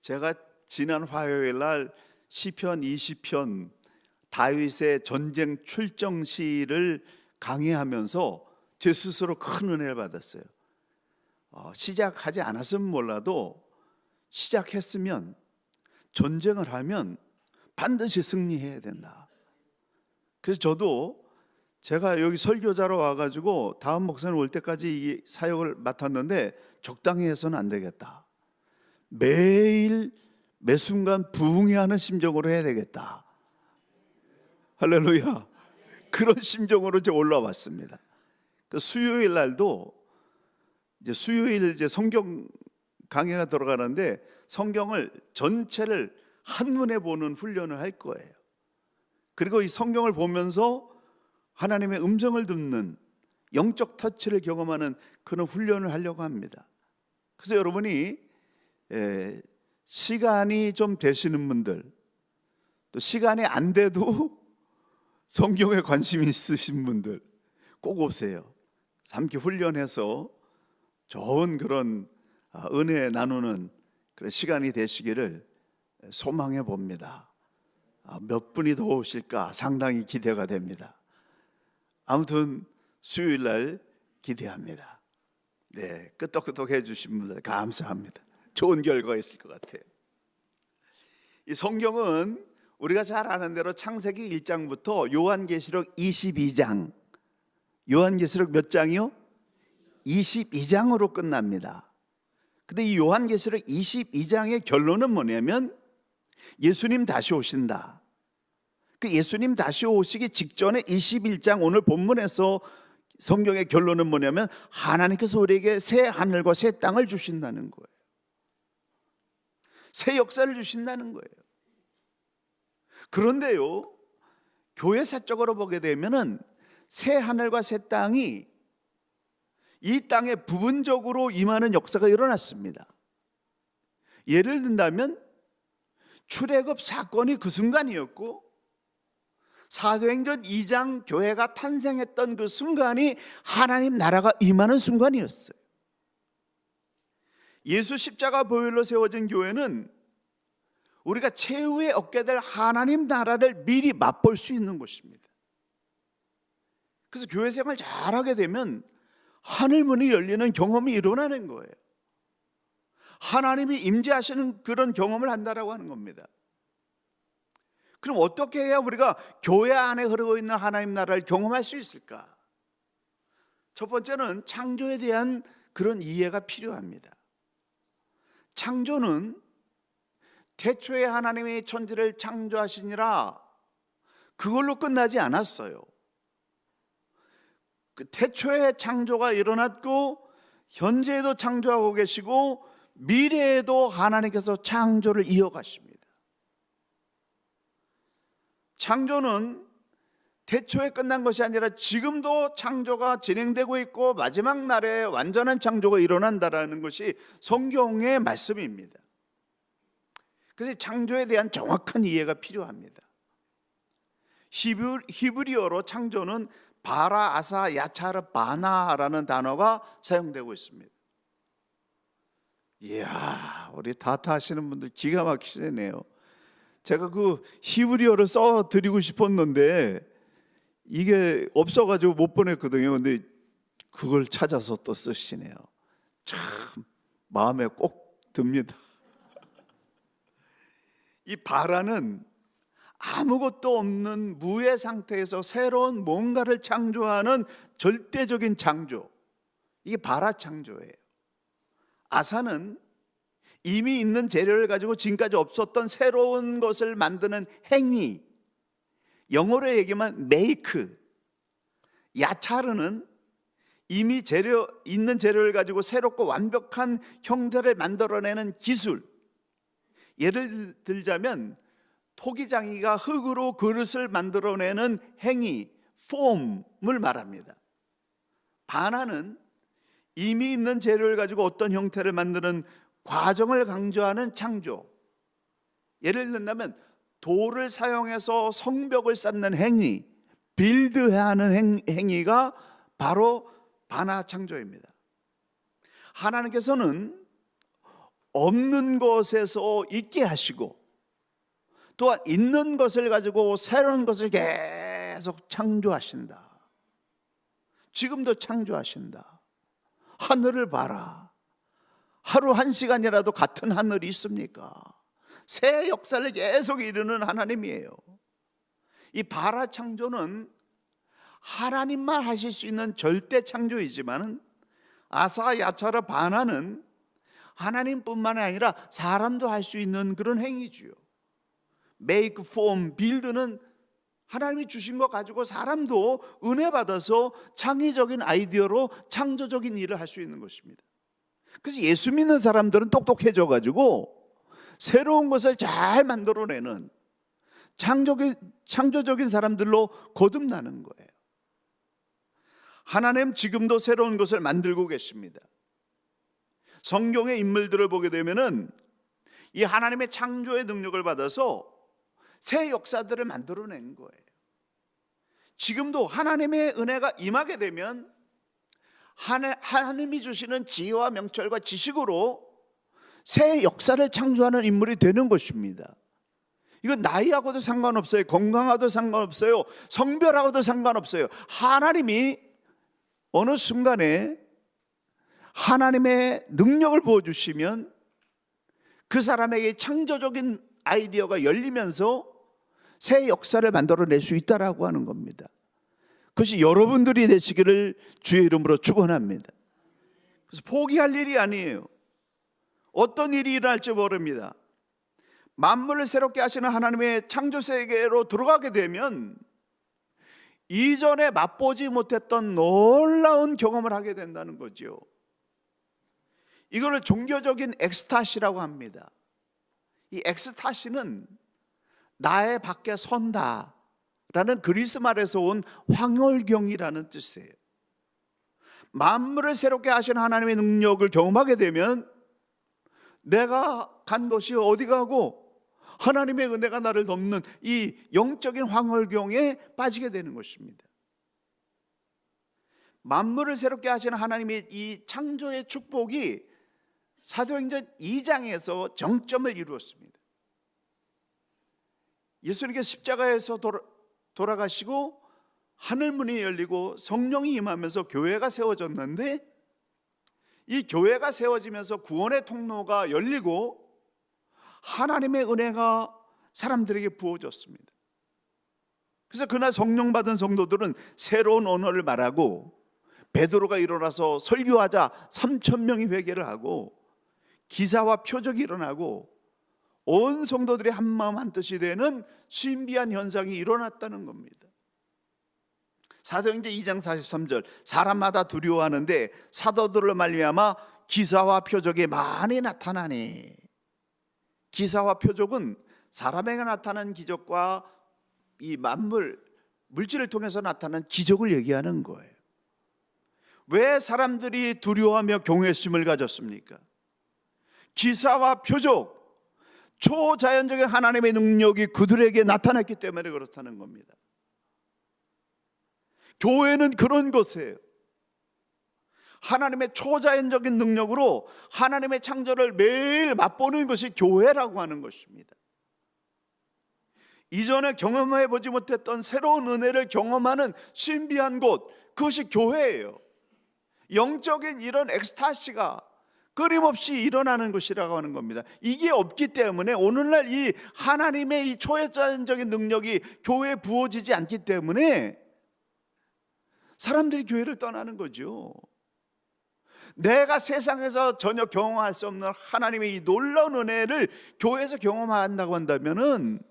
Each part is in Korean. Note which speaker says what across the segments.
Speaker 1: 제가 지난 화요일 날 시편 20편 다윗의 전쟁 출정시를 강의하면서 제 스스로 큰 은혜를 받았어요. 시작하지 않았으면 몰라도 시작했으면 전쟁을 하면 반드시 승리해야 된다. 그래서 저도 제가 여기 설교자로 와가지고 다음 목사님 올 때까지 이 사역을 맡았는데 적당히 해서는 안 되겠다. 매일 매 순간 부흥해하는 심정으로 해야 되겠다. 할렐루야. 그런 심정으로 이제 올라왔습니다. 그 수요일 날도 수요일 성경 강의가 들어가는데 성경을 전체를 한눈에 보는 훈련을 할 거예요. 그리고 이 성경을 보면서 하나님의 음성을 듣는 영적 터치를 경험하는 그런 훈련을 하려고 합니다. 그래서 여러분이 시간이 좀 되시는 분들, 또 시간이 안 돼도 성경에 관심이 있으신 분들 꼭 오세요. 함께 훈련해서 좋은 그런 은혜 나누는 그런 시간이 되시기를 소망해 봅니다. 몇 분이 더 오실까 상당히 기대가 됩니다. 아무튼 수요일 날 기대합니다. 네, 끄떡끄떡 해주신 분들 감사합니다. 좋은 결과가 있을 것 같아요. 이 성경은 우리가 잘 아는 대로 창세기 1장부터 요한계시록 22장, 요한계시록 몇 장이요? 22장으로 끝납니다. 근데 이 요한계시록 22장의 결론은 뭐냐면 예수님 다시 오신다. 그 예수님 다시 오시기 직전에 21장 오늘 본문에서 성경의 결론은 뭐냐면 하나님께서 우리에게 새 하늘과 새 땅을 주신다는 거예요. 새 역사를 주신다는 거예요. 그런데요, 교회사적으로 보게 되면은 새 하늘과 새 땅이 이 땅에 부분적으로 임하는 역사가 일어났습니다. 예를 든다면 출애굽 사건이 그 순간이었고 사도행전 2장 교회가 탄생했던 그 순간이 하나님 나라가 임하는 순간이었어요. 예수 십자가 보혈로 세워진 교회는 우리가 최후에 얻게 될 하나님 나라를 미리 맛볼 수 있는 곳입니다. 그래서 교회 생활 잘하게 되면 하늘문이 열리는 경험이 일어나는 거예요. 하나님이 임재하시는 그런 경험을 한다라고 하는 겁니다. 그럼 어떻게 해야 우리가 교회 안에 흐르고 있는 하나님 나라를 경험할 수 있을까? 첫 번째는 창조에 대한 그런 이해가 필요합니다. 창조는 태초에 하나님이 천지를 창조하시니라 그걸로 끝나지 않았어요. 그 태초에 창조가 일어났고 현재에도 창조하고 계시고 미래에도 하나님께서 창조를 이어가십니다. 창조는 태초에 끝난 것이 아니라 지금도 창조가 진행되고 있고 마지막 날에 완전한 창조가 일어난다라는 것이 성경의 말씀입니다. 그래서 창조에 대한 정확한 이해가 필요합니다. 히브리어로 창조는 바라, 아사, 야차르, 바나라는 단어가 사용되고 있습니다. 이야, 우리 다타 하시는 분들 기가 막히시네요. 제가 그 히브리어를 써드리고 싶었는데 이게 없어가지고 못 보냈거든요. 근데 그걸 찾아서 또 쓰시네요. 참 마음에 꼭 듭니다. 이 바라는 아무것도 없는 무의 상태에서 새로운 뭔가를 창조하는 절대적인 창조, 이게 바라 창조예요. 아사는 이미 있는 재료를 가지고 지금까지 없었던 새로운 것을 만드는 행위, 영어로 얘기하면 make. 야차르는 이미 있는 재료를 가지고 새롭고 완벽한 형태를 만들어내는 기술. 예를 들자면 토기장이가 흙으로 그릇을 만들어내는 행위, 폼을 말합니다. 바나는 이미 있는 재료를 가지고 어떤 형태를 만드는 과정을 강조하는 창조. 예를 든다면 돌을 사용해서 성벽을 쌓는 행위, 빌드하는 행위가 바로 바나 창조입니다. 하나님께서는 없는 것에서 있게 하시고, 또한 있는 것을 가지고 새로운 것을 계속 창조하신다. 지금도 창조하신다. 하늘을 봐라. 하루 한 시간이라도 같은 하늘이 있습니까? 새 역사를 계속 이루는 하나님이에요. 이 바라 창조는 하나님만 하실 수 있는 절대 창조이지만, 아사 야차라 바나는 하나님뿐만 아니라 사람도 할 수 있는 그런 행위지요. make, form, build는 하나님이 주신 것 가지고 사람도 은혜 받아서 창의적인 아이디어로 창조적인 일을 할 수 있는 것입니다. 그래서 예수 믿는 사람들은 똑똑해져 가지고 새로운 것을 잘 만들어내는 창조적인 사람들로 거듭나는 거예요. 하나님 지금도 새로운 것을 만들고 계십니다. 성경의 인물들을 보게 되면은 이 하나님의 창조의 능력을 받아서 새 역사들을 만들어낸 거예요. 지금도 하나님의 은혜가 임하게 되면 하나님이 주시는 지혜와 명철과 지식으로 새 역사를 창조하는 인물이 되는 것입니다. 이건 나이하고도 상관없어요. 건강하고도 상관없어요. 성별하고도 상관없어요. 하나님이 어느 순간에 하나님의 능력을 부어주시면 그 사람에게 창조적인 아이디어가 열리면서 새 역사를 만들어낼 수 있다라고 하는 겁니다. 그것이 여러분들이 되시기를 주의 이름으로 축원합니다. 그래서 포기할 일이 아니에요. 어떤 일이 일어날지 모릅니다. 만물을 새롭게 하시는 하나님의 창조 세계로 들어가게 되면 이전에 맛보지 못했던 놀라운 경험을 하게 된다는 거죠. 이걸 종교적인 엑스타시라고 합니다. 이 엑스타시는 나의 밖에 선다 라는 그리스 말에서 온 황홀경이라는 뜻이에요. 만물을 새롭게 하신 하나님의 능력을 경험하게 되면 내가 간 곳이 어디 가고 하나님의 은혜가 나를 덮는 이 영적인 황홀경에 빠지게 되는 것입니다. 만물을 새롭게 하시는 하나님의 이 창조의 축복이 사도행전 2장에서 정점을 이루었습니다. 예수님께서 십자가에서 돌아가시고 하늘문이 열리고 성령이 임하면서 교회가 세워졌는데, 이 교회가 세워지면서 구원의 통로가 열리고 하나님의 은혜가 사람들에게 부어졌습니다. 그래서 그날 성령 받은 성도들은 새로운 언어를 말하고, 베드로가 일어나서 설교하자 3,000명이 회개를 하고, 기사와 표적이 일어나고 온 성도들이 한마음 한뜻이 되는 신비한 현상이 일어났다는 겁니다. 사도행전 2장 43절, 사람마다 두려워하는데 사도들로 말미암아 기사와 표적이 많이 나타나니. 기사와 표적은 사람에게 나타나는 기적과 이 물질을 통해서 나타나는 기적을 얘기하는 거예요. 왜 사람들이 두려워하며 경외심을 가졌습니까? 기사와 표적, 초자연적인 하나님의 능력이 그들에게 나타났기 때문에 그렇다는 겁니다. 교회는 그런 것이에요. 하나님의 초자연적인 능력으로 하나님의 창조를 매일 맛보는 것이 교회라고 하는 것입니다. 이전에 경험해 보지 못했던 새로운 은혜를 경험하는 신비한 곳, 그것이 교회예요. 영적인 이런 엑스타시가 끊임없이 일어나는 것이라고 하는 겁니다. 이게 없기 때문에 오늘날 이 하나님의 이 초자연적인 능력이 교회에 부어지지 않기 때문에 사람들이 교회를 떠나는 거죠. 내가 세상에서 전혀 경험할 수 없는 하나님의 이 놀라운 은혜를 교회에서 경험한다고 한다면은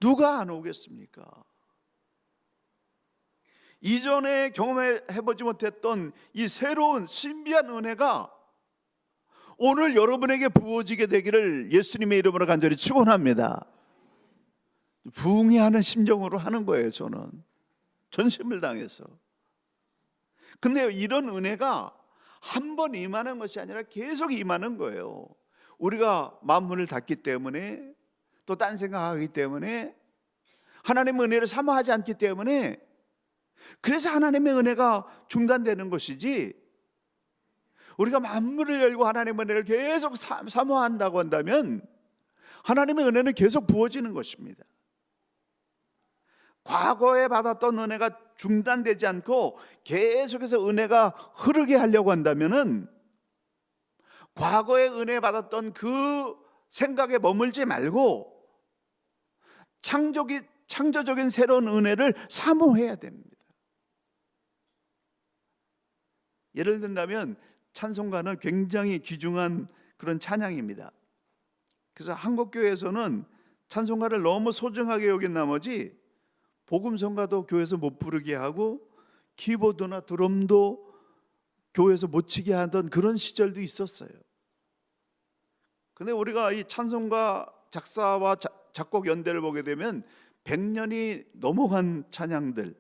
Speaker 1: 누가 안 오겠습니까? 이전에 경험해보지 못했던 이 새로운 신비한 은혜가 오늘 여러분에게 부어지게 되기를 예수님의 이름으로 간절히 축원합니다. 부응해하는 심정으로 하는 거예요. 저는 전심을 당해서. 근데 이런 은혜가 한 번 임하는 것이 아니라 계속 임하는 거예요. 우리가 만문을 닫기 때문에, 또 딴 생각하기 때문에, 하나님의 은혜를 사모하지 않기 때문에, 그래서 하나님의 은혜가 중단되는 것이지, 우리가 만물을 열고 하나님의 은혜를 계속 사모한다고 한다면 하나님의 은혜는 계속 부어지는 것입니다. 과거에 받았던 은혜가 중단되지 않고 계속해서 은혜가 흐르게 하려고 한다면은 과거에 은혜 받았던 그 생각에 머물지 말고 창조적인 새로운 은혜를 사모해야 됩니다. 예를 든다면 찬송가는 굉장히 귀중한 그런 찬양입니다. 그래서 한국교회에서는 찬송가를 너무 소중하게 여긴 나머지 복음성가도 교회에서 못 부르게 하고 키보드나 드럼도 교회에서 못 치게 하던 그런 시절도 있었어요. 근데 우리가 이 찬송가 작사와 작곡 연대를 보게 되면 100년이 넘어간 찬양들,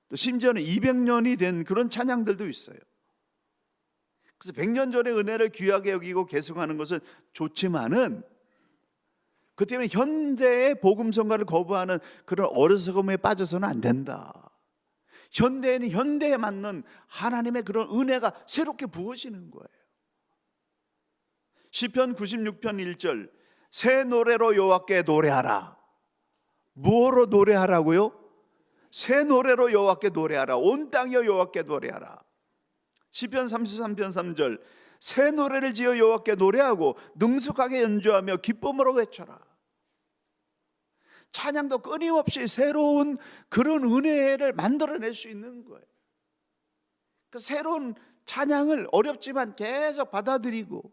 Speaker 1: 또 심지어는 200년이 된 그런 찬양들도 있어요. 그래서 100년 전의 은혜를 귀하게 여기고 계승하는 것은 좋지만은 그 때문에 현대의 복음성가를 거부하는 그런 어리석음에 빠져서는 안 된다. 현대에는 현대에 맞는 하나님의 그런 은혜가 새롭게 부어지는 거예요. 시편 96편 1절, 새 노래로 여호와께 노래하라. 무엇으로 노래하라고요? 새 노래로 여호와께 노래하라. 온 땅이여 여호와께 노래하라. 시편 33편 3절, 새 노래를 지어 여호와께 노래하고 능숙하게 연주하며 기쁨으로 외쳐라. 찬양도 끊임없이 새로운 그런 은혜를 만들어낼 수 있는 거예요. 그 새로운 찬양을 어렵지만 계속 받아들이고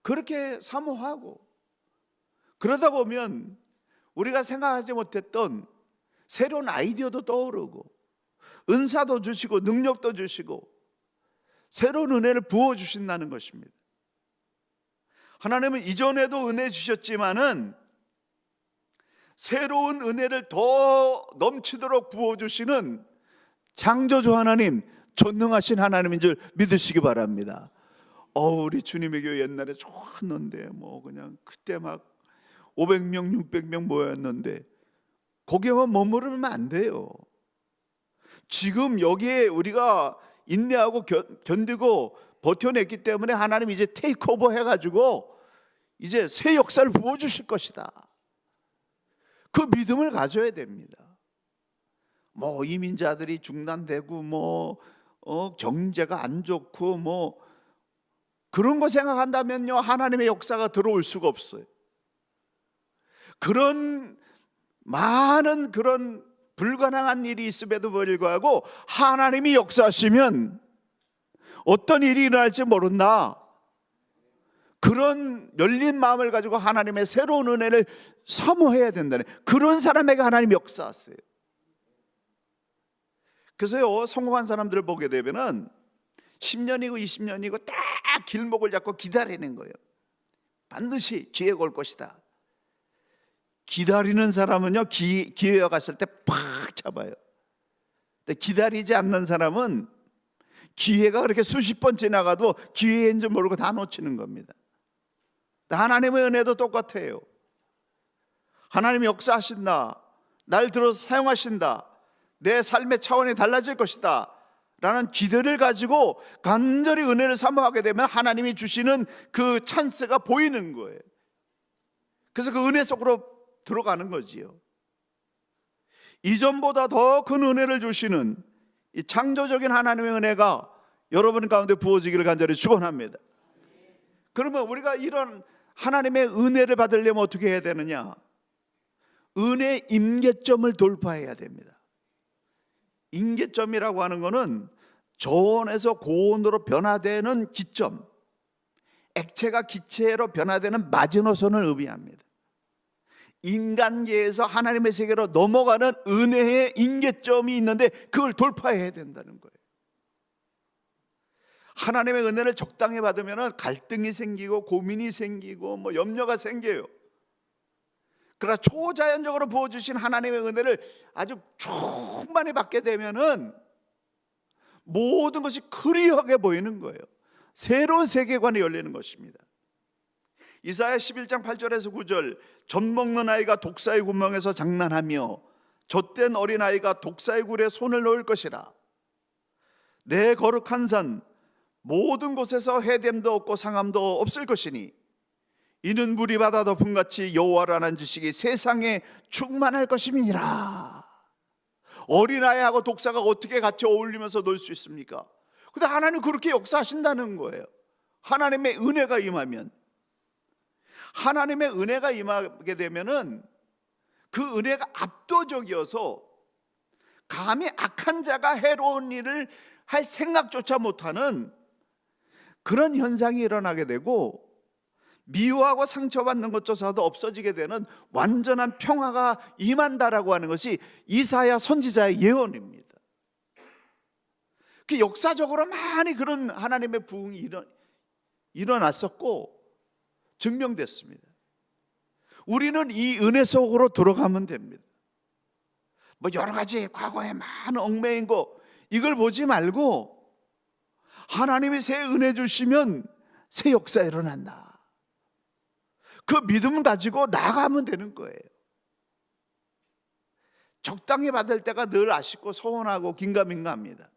Speaker 1: 그렇게 사모하고 그러다 보면 우리가 생각하지 못했던 새로운 아이디어도 떠오르고 은사도 주시고 능력도 주시고 새로운 은혜를 부어주신다는 것입니다. 하나님은 이전에도 은혜 주셨지만은 새로운 은혜를 더 넘치도록 부어주시는 창조주 하나님, 전능하신 하나님인 줄 믿으시기 바랍니다. 우리 주님의 교회 옛날에 좋았는데 그냥 그때 막 500명 600명 모였는데 거기에만 머무르면 안 돼요. 지금 여기에 우리가 인내하고 견디고 버텨냈기 때문에 하나님 이제 테이크오버 해가지고 이제 새 역사를 부어주실 것이다. 그 믿음을 가져야 됩니다. 이민자들이 중단되고 경제가 안 좋고 그런 거 생각한다면요 하나님의 역사가 들어올 수가 없어요. 그런 많은 그런 불가능한 일이 있음에도 불구하고 하나님이 역사하시면 어떤 일이 일어날지 모른다. 그런 열린 마음을 가지고 하나님의 새로운 은혜를 사모해야 된다는 그런 사람에게 하나님이 역사하세요. 그래서요 성공한 사람들을 보게 되면은 10년이고 20년이고 딱 길목을 잡고 기다리는 거예요. 반드시 기회가 올 것이다. 기다리는 사람은요 기회가 갔을 때 팍 잡아요. 근데 기다리지 않는 사람은 기회가 그렇게 수십 번 지나가도 기회인 줄 모르고 다 놓치는 겁니다. 하나님의 은혜도 똑같아요. 하나님이 역사하신다, 날 들어서 사용하신다, 내 삶의 차원이 달라질 것이다 라는 기대를 가지고 간절히 은혜를 사모하게 되면 하나님이 주시는 그 찬스가 보이는 거예요. 그래서 그 은혜 속으로 들어가는 거지요. 이전보다 더 큰 은혜를 주시는 이 창조적인 하나님의 은혜가 여러분 가운데 부어지기를 간절히 축원합니다. 그러면 우리가 이런 하나님의 은혜를 받으려면 어떻게 해야 되느냐? 은혜 임계점을 돌파해야 됩니다. 임계점이라고 하는 것은 저온에서 고온으로 변화되는 기점, 액체가 기체로 변화되는 마지노선을 의미합니다. 인간계에서 하나님의 세계로 넘어가는 은혜의 임계점이 있는데 그걸 돌파해야 된다는 거예요. 하나님의 은혜를 적당히 받으면 갈등이 생기고 고민이 생기고 염려가 생겨요. 그러나 초자연적으로 부어주신 하나님의 은혜를 아주 충만히 받게 되면은 모든 것이 클리어하게 보이는 거예요. 새로운 세계관이 열리는 것입니다. 이사야 11장 8절에서 9절, 젖먹는 아이가 독사의 구멍에서 장난하며 젖된 어린아이가 독사의 굴에 손을 넣을 것이라. 내 거룩한 산, 모든 곳에서 해됨도 없고 상함도 없을 것이니 이는 물이 바다 덮음같이 여호와를 아는 지식이 세상에 충만할 것임이니라. 어린아이하고 독사가 어떻게 같이 어울리면서 놀 수 있습니까? 근데 하나님 그렇게 역사하신다는 거예요. 하나님의 은혜가 임하면, 하나님의 은혜가 임하게 되면은 그 은혜가 압도적이어서 감히 악한 자가 해로운 일을 할 생각조차 못하는 그런 현상이 일어나게 되고, 미워하고 상처받는 것조차도 없어지게 되는 완전한 평화가 임한다라고 하는 것이 이사야 선지자의 예언입니다. 그 역사적으로 많이 그런 하나님의 부흥이 일어났었고 증명됐습니다. 우리는 이 은혜 속으로 들어가면 됩니다. 뭐 여러 가지 과거에 많은 얽매인 거 이걸 보지 말고 하나님이 새 은혜 주시면 새 역사 일어난다. 그 믿음을 가지고 나가면 되는 거예요. 적당히 받을 때가 늘 아쉽고 서운하고 긴가민가합니다.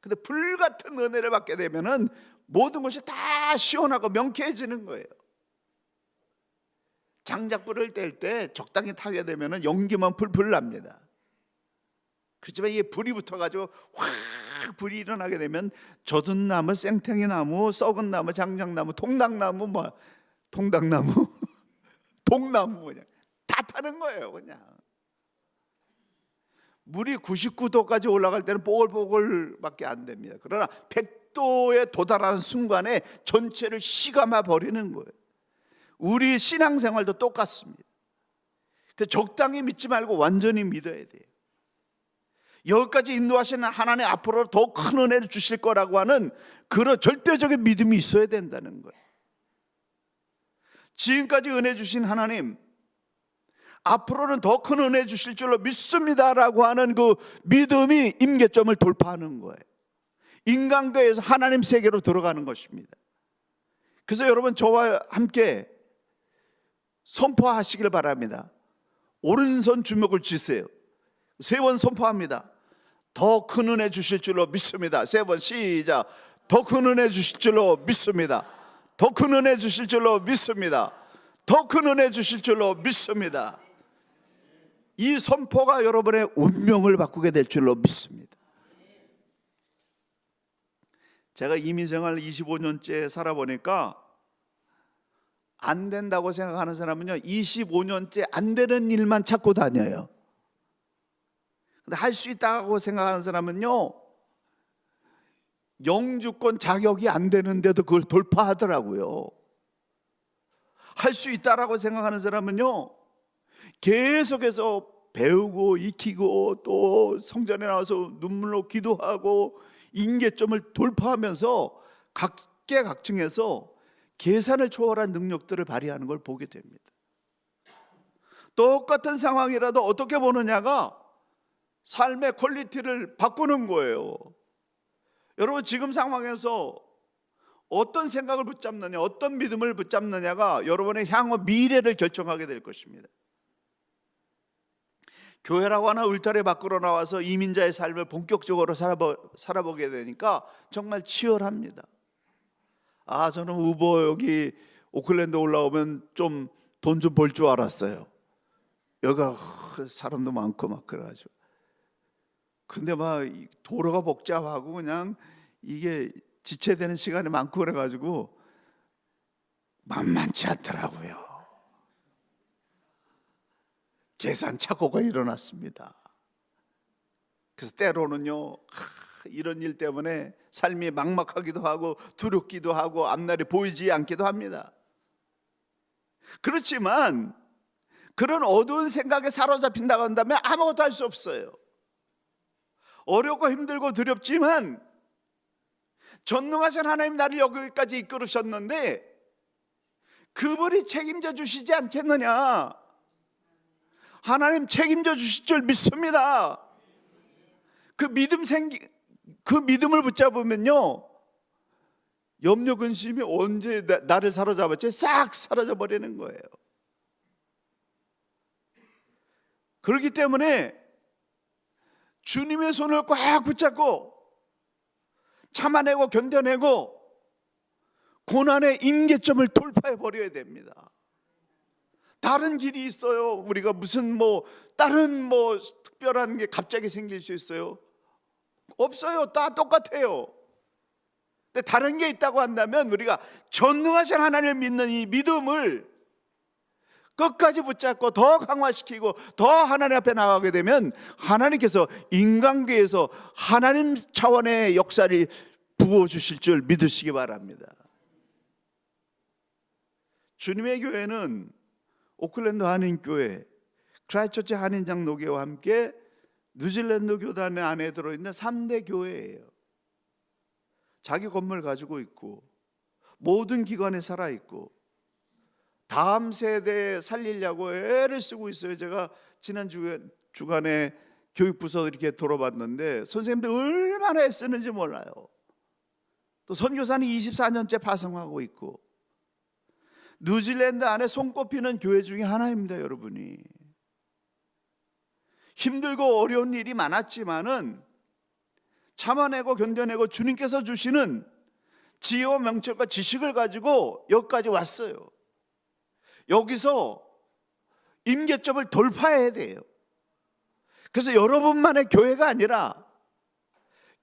Speaker 1: 근데 불같은 은혜를 받게 되면은 모든 것이 다 시원하고 명쾌해지는 거예요. 장작불을 뗄 때 적당히 타게 되면은 연기만 풀풀 납니다. 그렇지만 이게 불이 붙어가지고 확 불이 일어나게 되면 젖은 나무, 생탱이 나무, 썩은 나무, 장작나무, 통당나무, 통당나무, 동나무 그냥 다 타는 거예요. 그냥 물이 99도까지 올라갈 때는 뽀글뽀글밖에 안 됩니다. 그러나 100도에 도달하는 순간에 전체를 시감아 버리는 거예요. 우리 신앙생활도 똑같습니다. 적당히 믿지 말고 완전히 믿어야 돼요. 여기까지 인도하시는 하나님 앞으로 더 큰 은혜를 주실 거라고 하는 그런 절대적인 믿음이 있어야 된다는 거예요. 지금까지 은혜 주신 하나님, 앞으로는 더 큰 은혜 주실 줄로 믿습니다라고 하는 그 믿음이 임계점을 돌파하는 거예요. 인간계에서 하나님 세계로 들어가는 것입니다. 그래서 여러분 저와 함께 선포하시길 바랍니다. 오른손 주먹을 쥐세요. 세 번 선포합니다. 더 큰 은혜 주실 줄로 믿습니다. 세 번 시작. 더 큰 은혜 주실 줄로 믿습니다. 더 큰 은혜 주실 줄로 믿습니다. 더 큰 은혜 주실 줄로 믿습니다. 이 선포가 여러분의 운명을 바꾸게 될 줄로 믿습니다. 제가 이민생활 25년째 살아보니까 안 된다고 생각하는 사람은요 25년째 안 되는 일만 찾고 다녀요. 근데 할 수 있다고 생각하는 사람은요 영주권 자격이 안 되는데도 그걸 돌파하더라고요. 할 수 있다라고 생각하는 사람은요 계속해서 배우고 익히고 또 성전에 나와서 눈물로 기도하고 임계점을 돌파하면서 각계각층에서 계산을 초월한 능력들을 발휘하는 걸 보게 됩니다. 똑같은 상황이라도 어떻게 보느냐가 삶의 퀄리티를 바꾸는 거예요. 여러분 지금 상황에서 어떤 생각을 붙잡느냐, 어떤 믿음을 붙잡느냐가 여러분의 향후 미래를 결정하게 될 것입니다. 교회라고 하나 울타리 밖으로 나와서 이민자의 삶을 본격적으로 살아보게 되니까 정말 치열합니다. 저는 우버 여기 오클랜드 올라오면 좀 돈 좀 벌 줄 알았어요. 여기가 사람도 많고 막 그래가지고. 근데 막 도로가 복잡하고 그냥 이게 지체되는 시간이 많고 그래가지고 만만치 않더라고요. 계산 착오가 일어났습니다. 그래서 때로는요 이런 일 때문에 삶이 막막하기도 하고 두렵기도 하고 앞날이 보이지 않기도 합니다. 그렇지만 그런 어두운 생각에 사로잡힌다고 한다면 아무것도 할 수 없어요. 어렵고 힘들고 두렵지만 전능하신 하나님 나를 여기까지 이끌으셨는데 그분이 책임져 주시지 않겠느냐. 하나님 책임져 주실 줄 믿습니다. 그 믿음을 붙잡으면요 염려 근심이 언제 나를 사로잡았지 싹 사라져 버리는 거예요. 그렇기 때문에 주님의 손을 꽉 붙잡고 참아내고 견뎌내고 고난의 임계점을 돌파해 버려야 됩니다. 다른 길이 있어요. 우리가 무슨 다른 특별한 게 갑자기 생길 수 있어요? 없어요. 다 똑같아요. 근데 다른 게 있다고 한다면 우리가 전능하신 하나님을 믿는 이 믿음을 끝까지 붙잡고 더 강화시키고 더 하나님 앞에 나가게 되면 하나님께서 인간계에서 하나님 차원의 역사를 부어주실 줄 믿으시기 바랍니다. 주님의 교회는 오클랜드 한인교회, 크라이스트처치 한인장로교회와 함께 뉴질랜드 교단 안에 들어있는 3대 교회예요. 자기 건물 가지고 있고 모든 기관에 살아있고 다음 세대 살리려고 애를 쓰고 있어요. 제가 지난 주간에 교육부서 이렇게 돌아봤는데 선생님들 얼마나 애쓰는지 몰라요. 또 선교사는 24년째 파송하고 있고 뉴질랜드 안에 손꼽히는 교회 중에 하나입니다. 여러분이 힘들고 어려운 일이 많았지만은 참아내고 견뎌내고 주님께서 주시는 지혜와 명철과 지식을 가지고 여기까지 왔어요. 여기서 임계점을 돌파해야 돼요. 그래서 여러분만의 교회가 아니라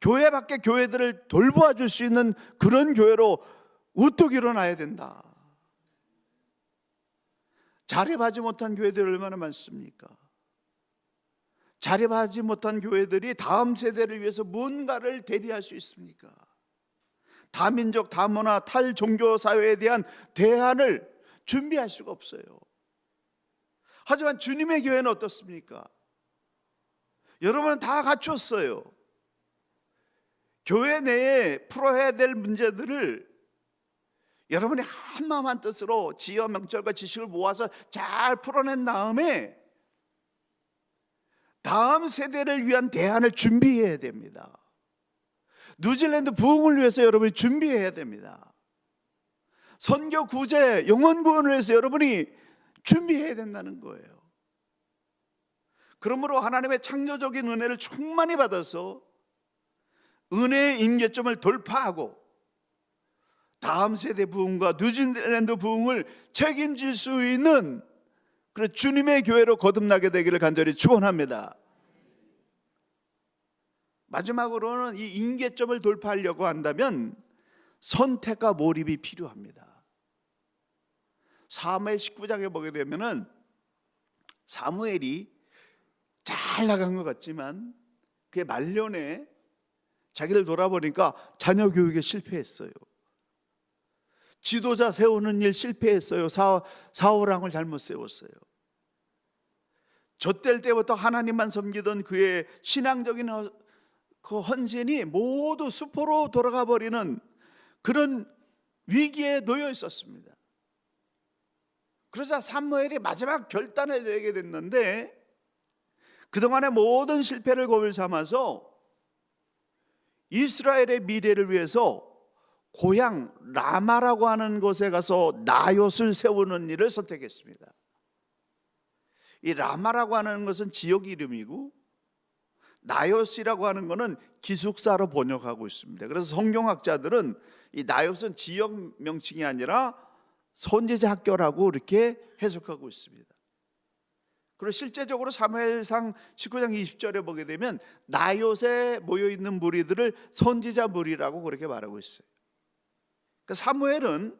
Speaker 1: 교회 밖의 교회들을 돌보아 줄 수 있는 그런 교회로 우뚝 일어나야 된다. 자립하지 못한 교회들이 얼마나 많습니까? 자립하지 못한 교회들이 다음 세대를 위해서 뭔가를 대비할 수 있습니까? 다민족, 다문화, 탈종교 사회에 대한 대안을 준비할 수가 없어요. 하지만 주님의 교회는 어떻습니까? 여러분은 다 갖췄어요. 교회 내에 풀어야 될 문제들을 여러분이 한마음 한뜻으로 지혜와 명철과 지식을 모아서 잘 풀어낸 다음에 다음 세대를 위한 대안을 준비해야 됩니다. 뉴질랜드 부흥을 위해서 여러분이 준비해야 됩니다. 선교 구제, 영혼 구원을 위해서 여러분이 준비해야 된다는 거예요. 그러므로 하나님의 창조적인 은혜를 충만히 받아서 은혜의 임계점을 돌파하고 다음 세대 부흥과 뉴질랜드 부흥을 책임질 수 있는 그런 주님의 교회로 거듭나게 되기를 간절히 축원합니다. 마지막으로는 이 임계점을 돌파하려고 한다면 선택과 몰입이 필요합니다. 사무엘 19장에 보게 되면은 사무엘이 잘 나간 것 같지만 그의 말년에 자기를 돌아보니까 자녀 교육에 실패했어요. 지도자 세우는 일 실패했어요. 사울왕을 잘못 세웠어요. 젖될 때부터 하나님만 섬기던 그의 신앙적인 그 헌신이 모두 수포로 돌아가 버리는 그런 위기에 놓여 있었습니다. 그러자 사무엘이 마지막 결단을 내게 됐는데 그동안의 모든 실패를 거울 삼아서 이스라엘의 미래를 위해서 고향 라마라고 하는 곳에 가서 나봇을 세우는 일을 선택했습니다. 이 라마라고 하는 것은 지역 이름이고 나봇이라고 하는 것은 기숙사로 번역하고 있습니다. 그래서 성경학자들은 이 나봇은 지역 명칭이 아니라 선지자 학교라고 이렇게 해석하고 있습니다. 그리고 실제적으로 사무엘상 19장 20절에 보게 되면 나봇에 모여있는 무리들을 선지자 무리라고 그렇게 말하고 있어요. 그러니까 사무엘은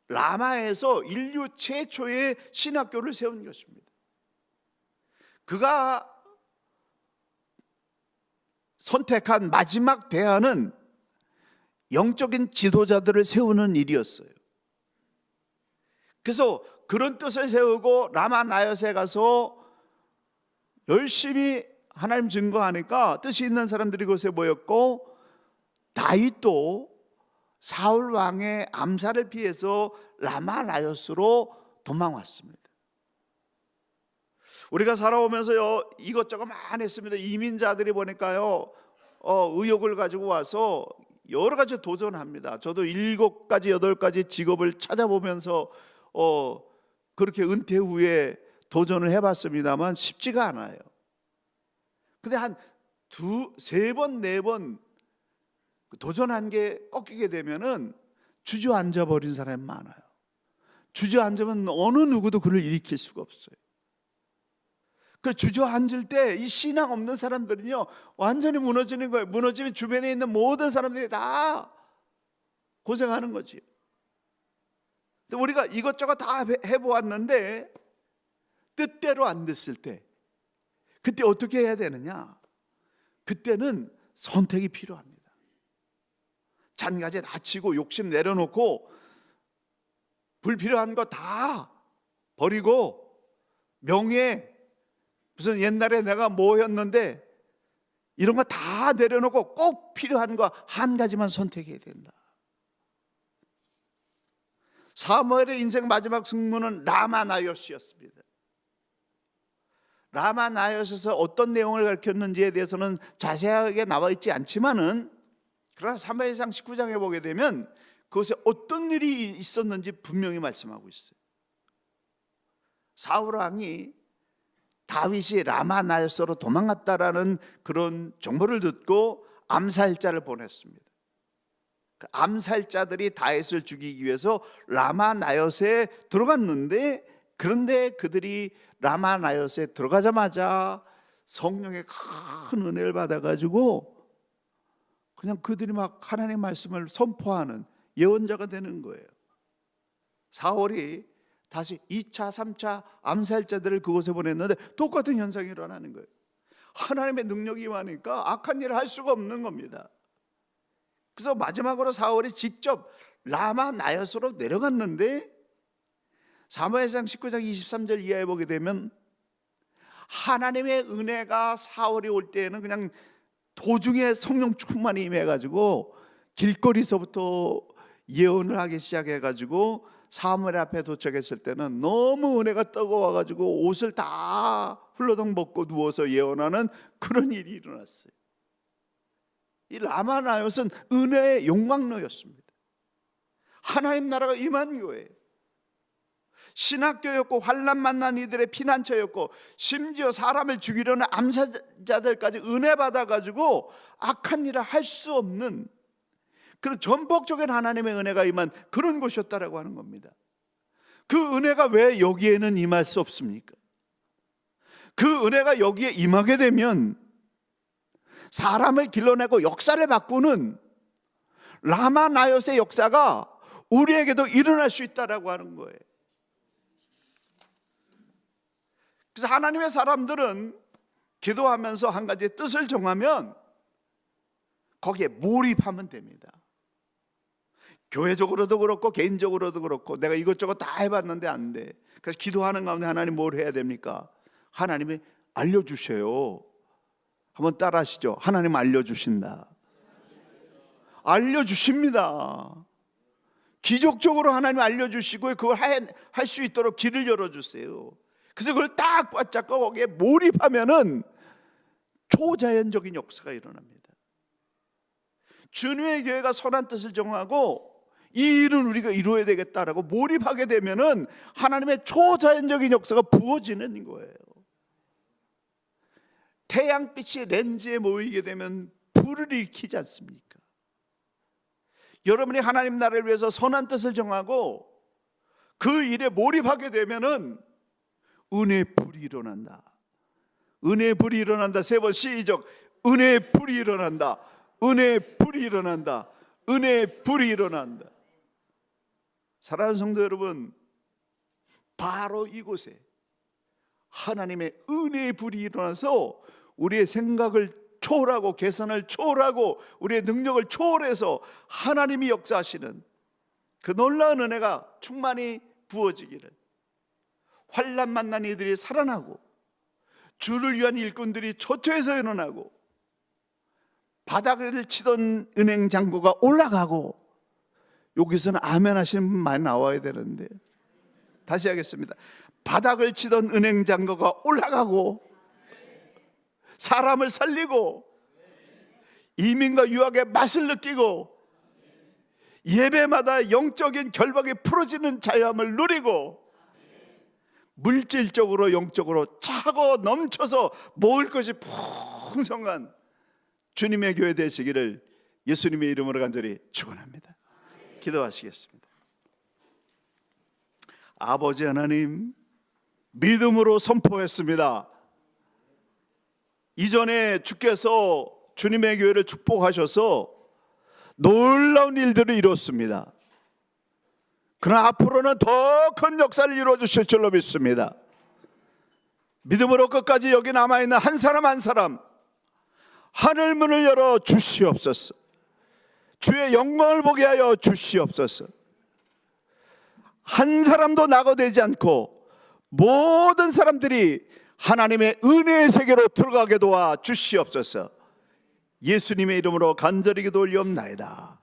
Speaker 1: 라마에서 인류 최초의 신학교를 세운 것입니다. 그가 선택한 마지막 대안은 영적인 지도자들을 세우는 일이었어요. 그래서 그런 뜻을 세우고 라마 나봇에 가서 열심히 하나님 증거하니까 뜻이 있는 사람들이 그곳에 모였고 다윗도 사울 왕의 암살을 피해서 라마 나봇으로 도망왔습니다. 우리가 살아오면서요 이것저것 많이 했습니다. 이민자들이 보니까요 의욕을 가지고 와서 여러 가지 도전합니다. 저도 7가지 8가지 직업을 찾아보면서 그렇게 은퇴 후에 도전을 해봤습니다만 쉽지가 않아요. 근데 한 2, 3번, 4번 도전한 게 꺾이게 되면은 주저앉아 버린 사람이 많아요. 주저앉으면 어느 누구도 그를 일으킬 수가 없어요. 그 주저앉을 때 이 신앙 없는 사람들은요 완전히 무너지는 거예요. 무너지면 주변에 있는 모든 사람들이 다 고생하는 거지. 근데 우리가 이것저것 다 해보았는데 뜻대로 안 됐을 때 그때 어떻게 해야 되느냐? 그때는 선택이 필요합니다. 잔가지 다치고 욕심 내려놓고 불필요한 거 다 버리고 명예, 무슨 옛날에 내가 뭐였는데 이런 거 다 내려놓고 꼭 필요한 거 한 가지만 선택해야 된다. 사무엘의 인생 마지막 승무는 라마나요스였습니다. 라마나요스에서 어떤 내용을 가르쳤는지에 대해서는 자세하게 나와 있지 않지만은, 그러나 사무엘상 19장에 보게 되면 그것에 어떤 일이 있었는지 분명히 말씀하고 있어요. 사울 왕이 다윗이 라마나요스로 도망갔다라는 그런 정보를 듣고 암살자를 보냈습니다. 그 암살자들이 다윗을 죽이기 위해서 라마나요스에 들어갔는데, 그런데 그들이 라마나요스에 들어가자마자 성령의 큰 은혜를 받아가지고 그냥 그들이 막 하나님의 말씀을 선포하는 예언자가 되는 거예요. 사울이 다시 2차, 3차 암살자들을 그곳에 보냈는데 똑같은 현상이 일어나는 거예요. 하나님의 능력이 임하니까 악한 일을 할 수가 없는 겁니다. 그래서 마지막으로 사울이 직접 라마나요스로 내려갔는데, 사무엘상 19장 23절 이하에 보게 되면 하나님의 은혜가 사울이 올 때에는 그냥 도중에 성령 충만이 임해가지고 길거리서부터 예언을 하기 시작해가지고 사무엘 앞에 도착했을 때는 너무 은혜가 뜨거워가지고 옷을 다 훌러덩 벗고 누워서 예언하는 그런 일이 일어났어요. 이 라마나요스는 은혜의 용광로였습니다. 하나님 나라가 임한 거예요. 신학교였고 환난 만난 이들의 피난처였고 심지어 사람을 죽이려는 암살자들까지 은혜 받아가지고 악한 일을 할 수 없는 그런 전폭적인 하나님의 은혜가 임한 그런 곳이었다라고 하는 겁니다. 그 은혜가 왜 여기에는 임할 수 없습니까? 그 은혜가 여기에 임하게 되면 사람을 길러내고 역사를 바꾸는 라마나요스의 역사가 우리에게도 일어날 수 있다라고 하는 거예요. 그래서 하나님의 사람들은 기도하면서 한 가지 뜻을 정하면 거기에 몰입하면 됩니다. 교회적으로도 그렇고 개인적으로도 그렇고 내가 이것저것 다 해봤는데 안 돼. 그래서 기도하는 가운데 하나님 뭘 해야 됩니까? 하나님이 알려주셔요. 한번 따라 하시죠. 하나님 알려주신다. 알려주십니다. 기적적으로 하나님 알려주시고 그걸 할 수 있도록 길을 열어주세요. 그래서 그걸 딱 붙잡고 거기에 몰입하면은 초자연적인 역사가 일어납니다. 주님의 교회가 선한 뜻을 정하고 이 일은 우리가 이루어야 되겠다라고 몰입하게 되면은 하나님의 초자연적인 역사가 부어지는 거예요. 태양빛이 렌즈에 모이게 되면 불을 일으키지 않습니까? 여러분이 하나님 나라를 위해서 선한 뜻을 정하고 그 일에 몰입하게 되면은 은혜의 불이 일어난다. 은혜의 불이 일어난다. 3번 시작. 은혜의 불이 일어난다. 은혜의 불이 일어난다. 은혜의 불이 일어난다. 사랑하는 성도 여러분, 바로 이곳에 하나님의 은혜의 불이 일어나서 우리의 생각을 초월하고 계산을 초월하고 우리의 능력을 초월해서 하나님이 역사하시는 그 놀라운 은혜가 충만히 부어지기를, 환난 만난 이들이 살아나고 주를 위한 일꾼들이 초토에서 일어나고 바닥을 치던 은행 잔고가 올라가고, 여기서는 아멘 하시는 분 많이 나와야 되는데 다시 하겠습니다. 바닥을 치던 은행 잔고가 올라가고 사람을 살리고 이민과 유학의 맛을 느끼고 예배마다 영적인 결박이 풀어지는 자유함을 누리고 물질적으로 영적으로 차고 넘쳐서 모을 것이 풍성한 주님의 교회 되시기를 예수님의 이름으로 간절히 축원합니다. 기도하시겠습니다. 아버지 하나님, 믿음으로 선포했습니다. 이전에 주께서 주님의 교회를 축복하셔서 놀라운 일들을 이뤘습니다. 그러나 앞으로는 더 큰 역사를 이루어 주실 줄로 믿습니다. 믿음으로 끝까지 여기 남아있는 한 사람 한 사람 하늘 문을 열어 주시옵소서. 주의 영광을 보게 하여 주시옵소서. 한 사람도 낙오되지 않고 모든 사람들이 하나님의 은혜의 세계로 들어가게 도와 주시옵소서. 예수님의 이름으로 간절히 기도 올리옵나이다.